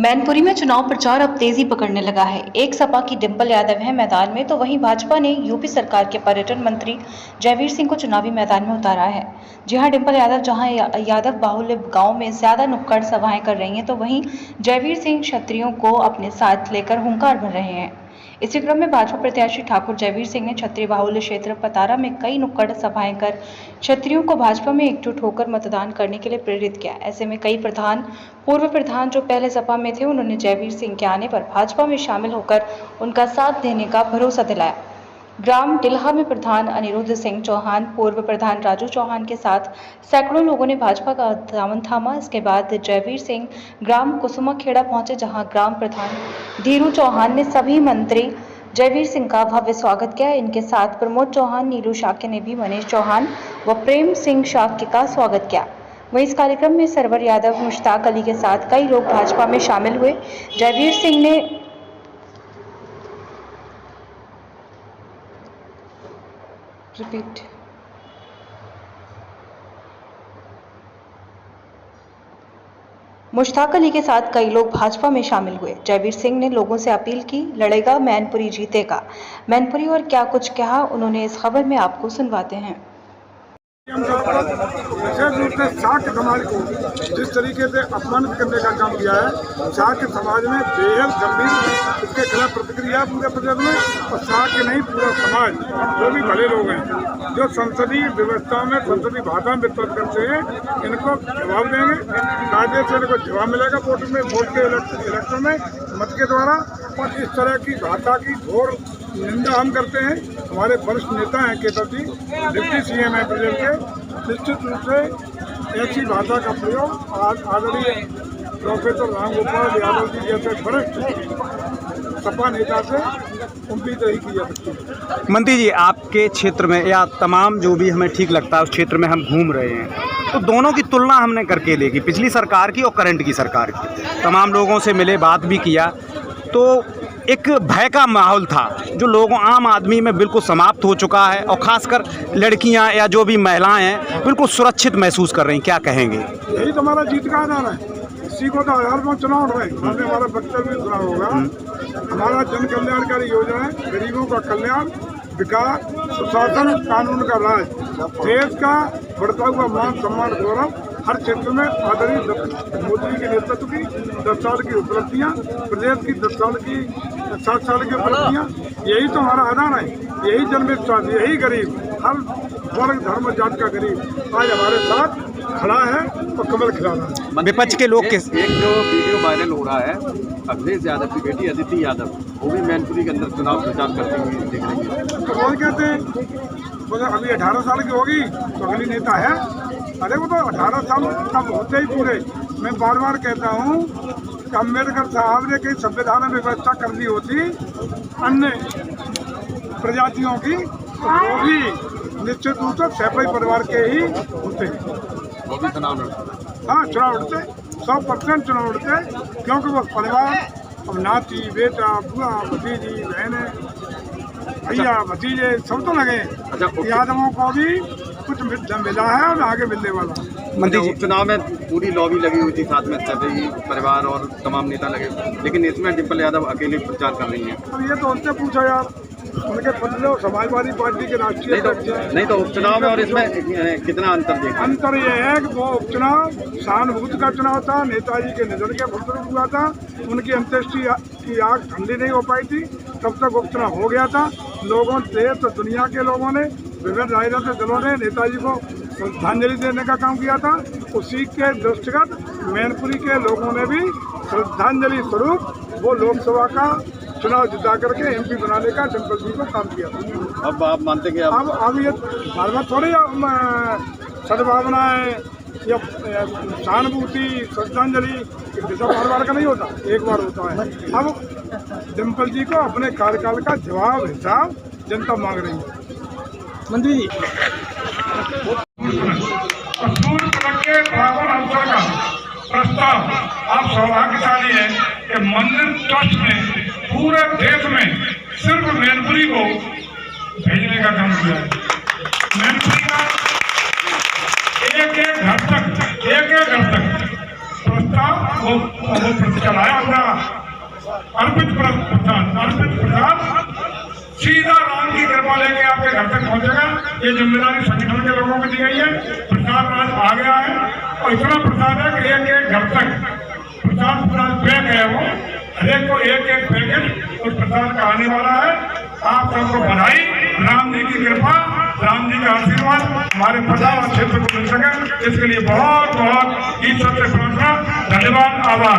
मैनपुरी में चुनाव प्रचार अब तेजी पकड़ने लगा है। एक सपा की डिंपल यादव है मैदान में, तो वहीं भाजपा ने यूपी सरकार के पर्यटन मंत्री जयवीर सिंह को चुनावी मैदान में उतारा है। जी हां, डिंपल यादव जहां यादव बाहुल्य गांव में ज्यादा नुक्कड़ सभाएं कर रही हैं, तो वहीं जयवीर सिंह क्षत्रियों को अपने साथ लेकर हुंकार भर रहे हैं। इसी क्रम में भाजपा प्रत्याशी ठाकुर जयवीर सिंह ने क्षत्रिय बाहुल्य क्षेत्र पतारा में कई नुक्कड़ सभाएं कर क्षत्रियों को भाजपा में एकजुट होकर मतदान करने के लिए प्रेरित किया। ऐसे में कई पूर्व प्रधान जो पहले सपा में थे, उन्होंने जयवीर सिंह के आने पर भाजपा में शामिल होकर उनका साथ देने का भरोसा दिलाया। ग्राम टिल्हा में प्रधान अनिरुद्ध सिंह चौहान, पूर्व प्रधान राजू चौहान के साथ सैकड़ों लोगों ने भाजपा का दामन थामा। इसके बाद जयवीर सिंह ग्राम कुसुमा खेड़ा पहुंचे, जहां ग्राम प्रधान धीरू चौहान ने सभी मंत्री जयवीर सिंह का भव्य स्वागत किया। इनके साथ प्रमोद चौहान, नीलू शाक्य ने भी मनीष चौहान व प्रेम सिंह शाक्य का स्वागत किया। वहीं इस कार्यक्रम में सरवर यादव, मुश्ताक अली के साथ कई लोग भाजपा में शामिल हुए। जयवीर सिंह ने मुश्ताक अली के साथ कई लोग भाजपा में शामिल हुए। जयवीर सिंह ने लोगों से अपील की, लड़ेगा मैनपुरी जीतेगा। मैनपुरी और क्या कुछ कहा उन्होंने, इस खबर में आपको सुनवाते हैं। विशेष रूप से शाक्य समाज को जिस तरीके से अपमानित करने का काम किया है, शाक्य समाज में बेहद गंभीर इसके खिलाफ प्रतिक्रिया पूरे प्रदेश में। और शाक्य नहीं, पूरा समाज, जो भी भले लोग हैं जो संसदीय व्यवस्था में संसदीय भाषा में विश्वास करते हैं, इनको जवाब देंगे। कायदे से इनको जवाब मिलेगा वोट के इलेक्शन में मत के द्वारा। और इस तरह की भाषा की घोर निंदा हम करते हैं। हमारे वरिष्ठ नेता हैं केशव जी, डिप्टी सीएम है प्रदेश के, निश्चित रूप से ऐसी भाषा का प्रयोग आदरणीय प्रोफेसर राम गोपाल यादव जी जैसे वरिष्ठ सपा नेता से उम्मीद नहीं की जा सकती। मंत्री जी, आपके क्षेत्र में या तमाम जो भी हमें ठीक लगता है उस क्षेत्र में हम घूम रहे हैं, तो दोनों की तुलना हमने करके देखी, पिछली सरकार की और करंट की सरकार की। तमाम लोगों से मिले, बात भी किया, तो एक भय का माहौल था जो लोगों आम आदमी में बिल्कुल समाप्त हो चुका है। और ख़ासकर लड़कियां या जो भी महिलाएं हैं बिल्कुल सुरक्षित महसूस कर रही हैं। क्या कहेंगे? यही तो हमारा जीत का आधार है। इसी को तो आधार पर चुनाव हो रहे हैं। हमने हमारा वक्तव्य सुना होगा। हमारा जन कल्याणकारी योजना है, गरीबों का कल्याण, विकास, सुशासन, कानून का राज, देश का बढ़ता हुआ मान सम्मान गौरव, हर क्षेत्र में आदरणीय मोदी के नेतृत्व की 10 साल की उपलब्धियां, प्रदेश की 10 साल की 7 साल की उपलब्धियां, यही तो हमारा आधार है। यही जन विश्वास, यही गरीब, हर वर्ग धर्म जात का गरीब आज हमारे साथ खड़ा है और कमल खिला रहा है। विपक्ष के लोग एक जो वीडियो वायरल हो रहा है, अखिलेश यादव की बेटी अदिति यादव, वो भी मैनपुरी के अंदर चुनाव प्रचार करते हुए दिख रही है। तो कौन कहते हैं अभी 18 साल की होगी तो अगली नेता है? अरे वो तो 18 साल तब होते ही पूरे। मैं बार बार कहता हूँ कि अम्बेडकर साहब ने कई संविधान में व्यवस्था कर दी होती अन्य प्रजातियों की, तो वो भी निश्चित रूप से सैकड़ों परिवार के ही होते हैं। हाँ, चुनाव लड़ते, 100% चुनाव लड़ते, क्योंकि वो परिवार अब नाती, बेटा, बुआ, भतीजी, बहने, भैया, भतीजे सब तो लगे। यादवों को भी कुछ मिला है और आगे मिलने वाला। मंत्री जी, चुनाव में पूरी लॉबी लगी हुई थी, साथ में सभी परिवार और तमाम नेता लगे, लेकिन इसमें डिंपल यादव अकेले प्रचार कर रही हैं। अब ये तो उनसे पूछा यार, उनके पत्नी समाजवादी पार्टी के राष्ट्रीय अध्यक्ष नहीं तो उपचुनाव में और इसमें कितना अंतर देखा? अंतर ये है कि वो उपचुनाव सहानुभूति का चुनाव था, नेताजी के निधन के फलस्वरूप हुआ था, उनकी अंत्येष्टि की आग ठंडी नहीं हो पाई थी, तब तक उपचुनाव हो गया था। लोगों, देश और दुनिया के लोगों ने, विभिन्न राजनीतिक दलों ने नेताजी को श्रद्धांजलि देने का काम किया था। उसी के दृष्टिगत मैनपुरी के लोगों ने भी श्रद्धांजलि स्वरूप वो लोकसभा का चुनाव जिता करके MP बनाने का डिंपल जी को काम किया था। अब आप मानते कि अब ये बार थोड़ी सद्भावनाएं या सहानुभूति, श्रद्धांजलि बार का नहीं होता, एक बार होता है। अब डिंपल जी को अपने कार्यकाल का जवाब हिसाब जनता मांग रही है। मंत्री जी, प्रस्ताव आप सौभाग्यशाली है कि मंदिर ट्रस्ट ने पूरे देश में सिर्फ मैनपुरी को भेजने का काम किया है। मैनपुरी का एक घर तक प्रस्ताव वो चलाया अपना अर्पित प्रसाद सीधा राम की कृपा लेके आपके घर तक पहुंचेगा। ये जिम्मेदारी संगठन के लोगों को दी गई है। प्रसाद आज आ गया है और इतना प्रसाद है कि एक एक घर तक प्रसाद पैक है। वो हरेक को एक एक पैकेट उस प्रसाद का आने वाला है। आप सबको बधाई, राम जी की कृपा, राम जी का आशीर्वाद हमारे प्रसाद क्षेत्र को मिल सके, इसके लिए बहुत बहुत ईश्वर से प्रार्थना, धन्यवाद, आभार।